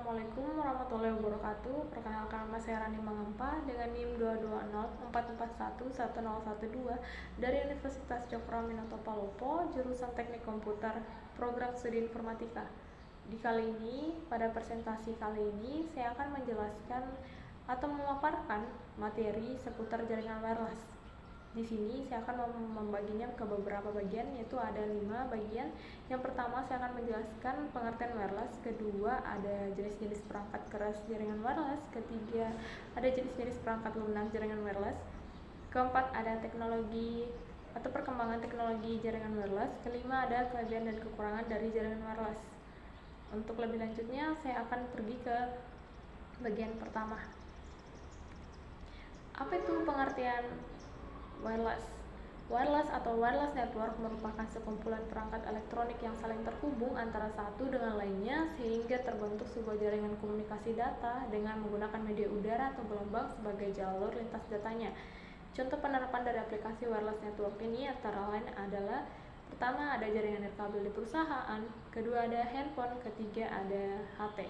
Assalamualaikum warahmatullahi wabarakatuh. Perkenalkan, nama saya Rani Mangempa dengan NIM 22044110112 dari Universitas Cokro Aminoto Palopo, jurusan Teknik Komputer, Program Studi Informatika. Pada presentasi kali ini, saya akan menjelaskan atau memaparkan materi seputar jaringan wireless. Di sini saya akan membaginya ke beberapa bagian, yaitu ada 5 bagian. Yang pertama, saya akan menjelaskan pengertian wireless. Kedua, ada jenis-jenis perangkat keras jaringan wireless. Ketiga, ada jenis-jenis perangkat lunak jaringan wireless. Keempat, ada teknologi atau perkembangan teknologi jaringan wireless. Kelima, ada kelebihan dan kekurangan dari jaringan wireless. Untuk lebih lanjutnya, saya akan pergi ke bagian pertama. Apa itu pengertian wireless? Wireless atau wireless network merupakan sekumpulan perangkat elektronik yang saling terhubung antara satu dengan lainnya sehingga terbentuk sebuah jaringan komunikasi data dengan menggunakan media udara atau gelombang sebagai jalur lintas datanya. Contoh penerapan dari aplikasi wireless network ini antara lain adalah: pertama, ada jaringan nirkabel di perusahaan; kedua, ada handphone; ketiga, ada HT.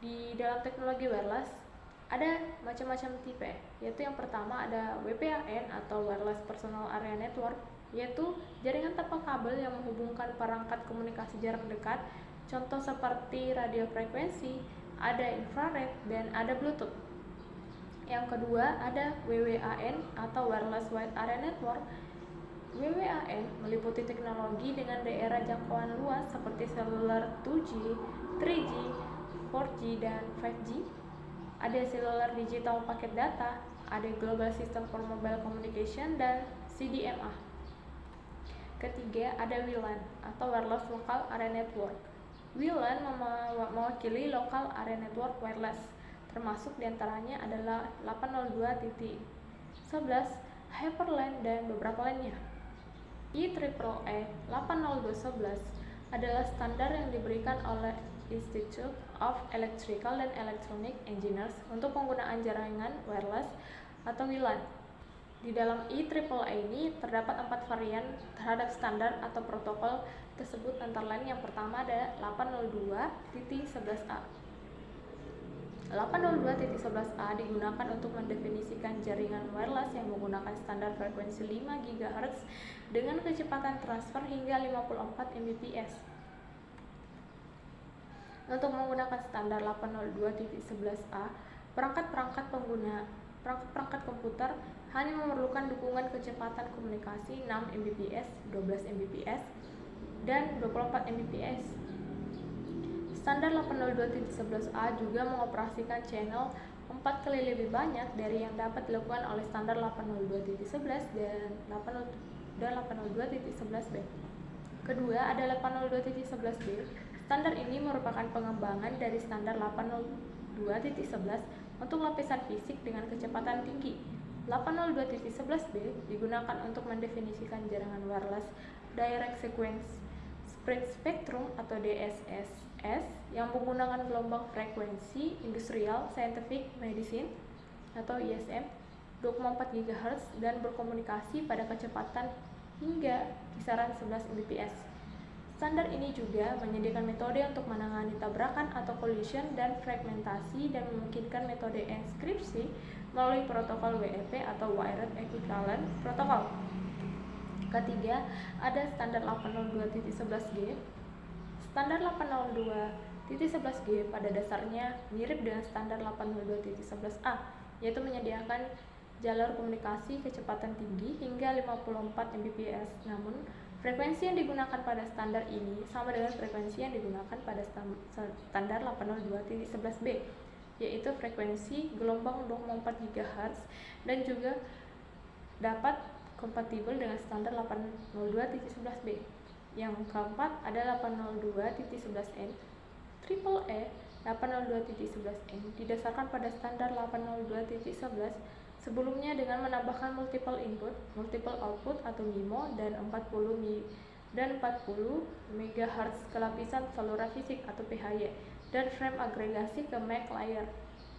Di dalam teknologi wireless ada macam-macam tipe, yaitu yang pertama ada WPAN atau Wireless Personal Area Network, yaitu jaringan tanpa kabel yang menghubungkan perangkat komunikasi jarak dekat, contoh seperti radio frekuensi, ada infrared, dan ada Bluetooth. Yang kedua ada WWAN atau Wireless Wide Area Network. WWAN meliputi teknologi dengan daerah jangkauan luas seperti seluler 2G, 3G, 4G, dan 5G. Ada cellular digital paket data, ada Global System for Mobile Communication, dan CDMA. Ketiga, ada WLAN atau Wireless Local Area Network. WLAN mewakili Local Area Network Wireless, termasuk diantaranya adalah 802.11, Hyperlane, dan beberapa lainnya. IEEE 802.11 adalah standar yang diberikan oleh Institute of Electrical and Electronic Engineers untuk penggunaan jaringan wireless atau WLAN. Di dalam IEEE ini terdapat 4 varian terhadap standar atau protokol tersebut, antara lain yang pertama ada 802.11a. 802.11a digunakan untuk mendefinisikan jaringan wireless yang menggunakan standar frekuensi 5 GHz dengan kecepatan transfer hingga 54 Mbps. Untuk menggunakan standar 802.11a, perangkat komputer hanya memerlukan dukungan kecepatan komunikasi 6 Mbps, 12 Mbps, dan 24 Mbps. Standar 802.11a juga mengoperasikan channel 4 kali lebih banyak dari yang dapat dilakukan oleh standar 802.11 dan 802.11b. Kedua, ada 802.11b. Standar ini merupakan pengembangan dari standar 802.11 untuk lapisan fisik dengan kecepatan tinggi. 802.11b digunakan untuk mendefinisikan jaringan wireless Direct Sequence Spread Spectrum atau DSSS yang menggunakan gelombang frekuensi Industrial Scientific Medicine atau ISM 24 GHz dan berkomunikasi pada kecepatan hingga kisaran 11 Mbps. Standar ini juga menyediakan metode untuk menangani tabrakan atau collision dan fragmentasi dan memungkinkan metode enkripsi melalui protokol WEP atau Wired Equivalent Protocol. Ketiga, ada standar 802.11g. Standar 802.11g pada dasarnya mirip dengan standar 802.11a, yaitu menyediakan jalur komunikasi kecepatan tinggi hingga 54 Mbps. Namun, frekuensi yang digunakan pada standar ini sama dengan frekuensi yang digunakan pada standar 802.11b, yaitu frekuensi gelombang 24 GHz dan juga dapat kompatibel dengan standar 802.11b. Yang keempat ada 802.11n. IEEE 802.11n didasarkan pada standar 802.11 sebelumnya dengan menambahkan multiple input, multiple output atau MIMO dan 40 MHz ke lapisan saluran fisik atau PHY dan frame agregasi ke MAC layer.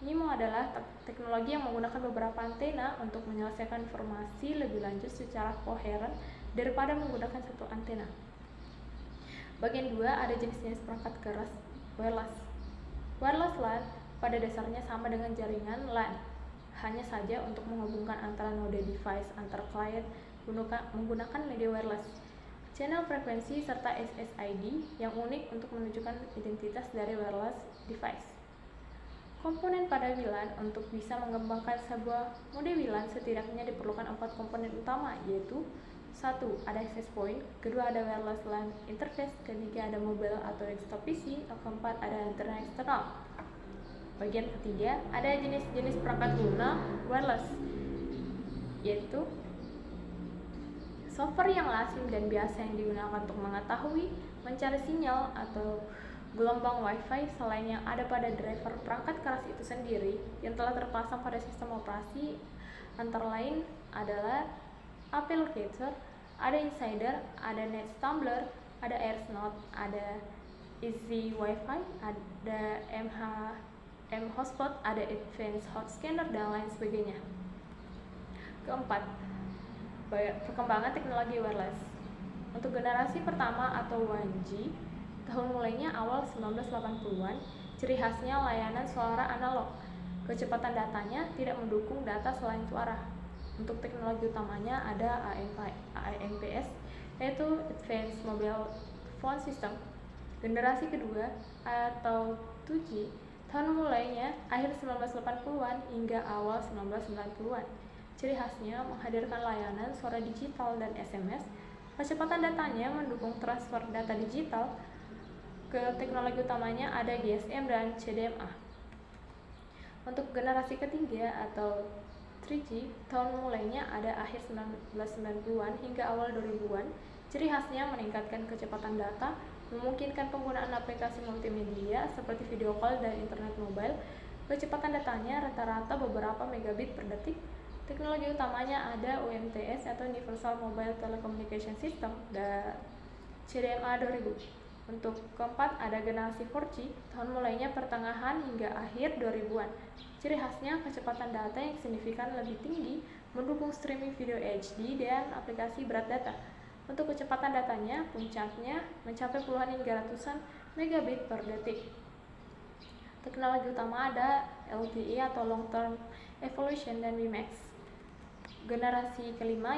MIMO adalah teknologi yang menggunakan beberapa antena untuk menyelesaikan informasi lebih lanjut secara koheren daripada menggunakan satu antena. Bagian 2 ada jenis-jenis perangkat keras wireless. Wireless LAN pada dasarnya sama dengan jaringan LAN, hanya saja untuk menghubungkan antara node device antar klien menggunakan media wireless, channel frekuensi, serta SSID yang unik untuk menunjukkan identitas dari wireless device. Komponen pada WLAN. Untuk bisa mengembangkan sebuah mode WLAN setidaknya diperlukan 4 komponen utama, yaitu 1. Ada access point, kedua ada wireless LAN interface, ketiga ada mobile atau desktop PC, keempat ada internet eksternal. Bagian ketiga, ada jenis-jenis perangkat guna wireless, yaitu software yang lazim dan biasa yang digunakan untuk mengetahui, mencari sinyal atau gelombang Wi-Fi selain yang ada pada driver perangkat keras itu sendiri yang telah terpasang pada sistem operasi, antara lain adalah Applicator, ada Insider, ada NetStumbler, ada AirSnot, ada Easy Wi-Fi, ada mHotspot, ada Advanced Hot Scanner, dan lain sebagainya. Keempat, perkembangan teknologi wireless. Untuk generasi pertama atau 1G, tahun mulainya awal 1980-an, ciri khasnya layanan suara analog. Kecepatan datanya tidak mendukung data selain suara. Untuk teknologi utamanya ada AMPS, yaitu Advanced Mobile Phone System. Generasi kedua atau 2G, tahun mulainya akhir 1980-an hingga awal 1990-an. Ciri khasnya menghadirkan layanan suara digital dan SMS. Kecepatan datanya mendukung transfer data digital. Ke teknologi utamanya ada GSM dan CDMA. Untuk generasi ketiga atau 3G, tahun mulainya ada akhir 1990-an hingga awal 2000-an. Ciri khasnya meningkatkan kecepatan data, memungkinkan penggunaan aplikasi multimedia seperti video call dan internet mobile. Kecepatan datanya rata-rata beberapa megabit per detik. Teknologi utamanya ada UMTS atau Universal Mobile Telecommunication System dan CDMA 2000. Untuk keempat ada generasi 4G, tahun mulainya pertengahan hingga akhir 2000-an. Ciri khasnya kecepatan data yang signifikan lebih tinggi, mendukung streaming video HD dan aplikasi berat data. Untuk kecepatan datanya, puncaknya mencapai puluhan hingga ratusan megabit per detik. Teknologi utama ada LTE atau Long Term Evolution dan WiMAX. Generasi kelima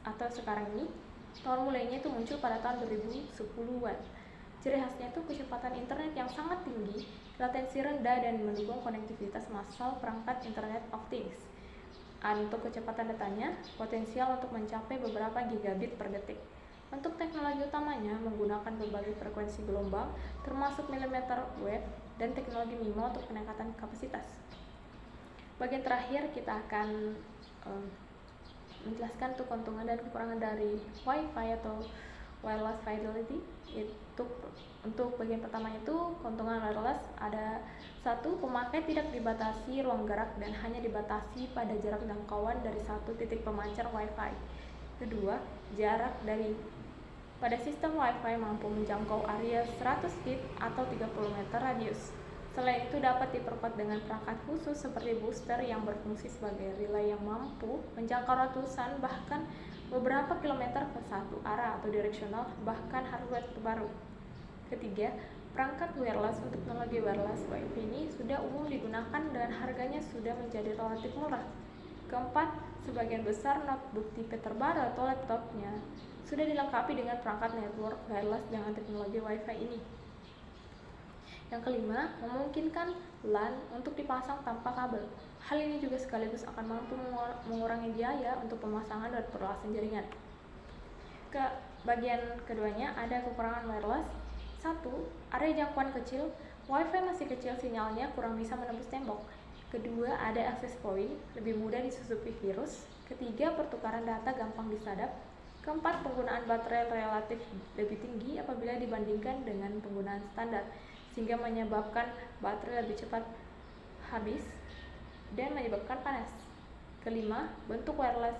atau sekarang ini, tahun mulainya itu muncul pada tahun 2010-an. Ciri khasnya itu kecepatan internet yang sangat tinggi, latensi rendah, dan mendukung konektivitas massal perangkat internet of things. Untuk kecepatan datanya, potensial untuk mencapai beberapa gigabit per detik. Untuk teknologi utamanya menggunakan berbagai frekuensi gelombang, termasuk millimeter wave dan teknologi MIMO untuk peningkatan kapasitas. Bagian terakhir kita akan menjelaskan keuntungan dan kekurangan dari Wi-Fi atau wireless fidelity. Untuk bagian pertama itu keuntungan wireless ada 1. Pemakai tidak dibatasi ruang gerak dan hanya dibatasi pada jarak jangkauan dari satu titik pemancar Wi-Fi. Kedua, jarak pada sistem Wi-Fi mampu menjangkau area 100 feet atau 30 meter radius. Selain itu dapat diperkuat dengan perangkat khusus seperti booster yang berfungsi sebagai relay yang mampu menjangkau ratusan bahkan beberapa kilometer ke satu arah atau direksional, bahkan hardware terbaru. Ketiga, perangkat wireless untuk teknologi wireless Wi-Fi ini sudah umum digunakan dan harganya sudah menjadi relatif murah. Keempat, sebagian besar notebook tipe terbaru atau laptopnya sudah dilengkapi dengan perangkat network wireless dengan teknologi Wi-Fi ini. Yang kelima, memungkinkan LAN untuk dipasang tanpa kabel. Hal ini juga sekaligus akan mampu mengurangi biaya untuk pemasangan dan perluasan jaringan. Ke bagian keduanya ada kekurangan wireless. 1. Area jangkauan kecil. Wi-Fi masih kecil, sinyalnya kurang bisa menembus tembok. Kedua, ada access point, lebih mudah disusupi virus. Ketiga, pertukaran data gampang disadap. Keempat, penggunaan baterai relatif lebih tinggi apabila dibandingkan dengan penggunaan standar, sehingga menyebabkan baterai lebih cepat habis dan menyebabkan panas. Kelima, bentuk wireless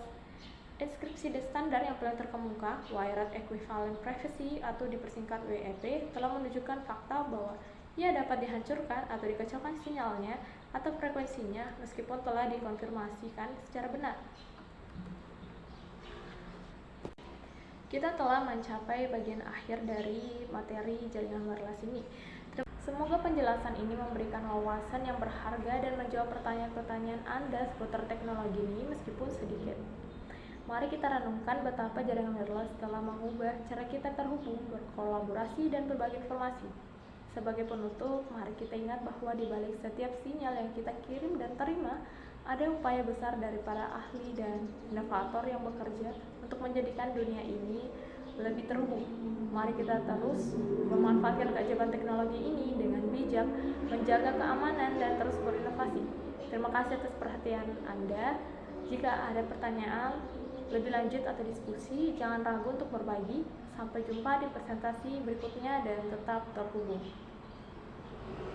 enkripsi standar yang paling terkemuka, Wired Equivalent Privacy atau dipersingkat WEP, telah menunjukkan fakta bahwa ia dapat dihancurkan atau dikacaukan sinyalnya atau frekuensinya meskipun telah dikonfirmasikan secara benar. Kita telah mencapai bagian akhir dari materi jaringan wireless ini. Semoga penjelasan ini memberikan wawasan yang berharga dan menjawab pertanyaan-pertanyaan Anda seputar teknologi ini meskipun sedikit. Mari kita renungkan betapa jaringan wireless telah mengubah cara kita terhubung, berkolaborasi, dan berbagi informasi. Sebagai penutup, mari kita ingat bahwa di balik setiap sinyal yang kita kirim dan terima, ada upaya besar dari para ahli dan inovator yang bekerja untuk menjadikan dunia ini lebih terhubung. Mari kita terus memanfaatkan keajaiban teknologi ini dengan bijak, menjaga keamanan, dan terus berinovasi. Terima kasih atas perhatian Anda. Jika ada pertanyaan lebih lanjut atau diskusi, jangan ragu untuk berbagi. Sampai jumpa di presentasi berikutnya dan tetap terhubung.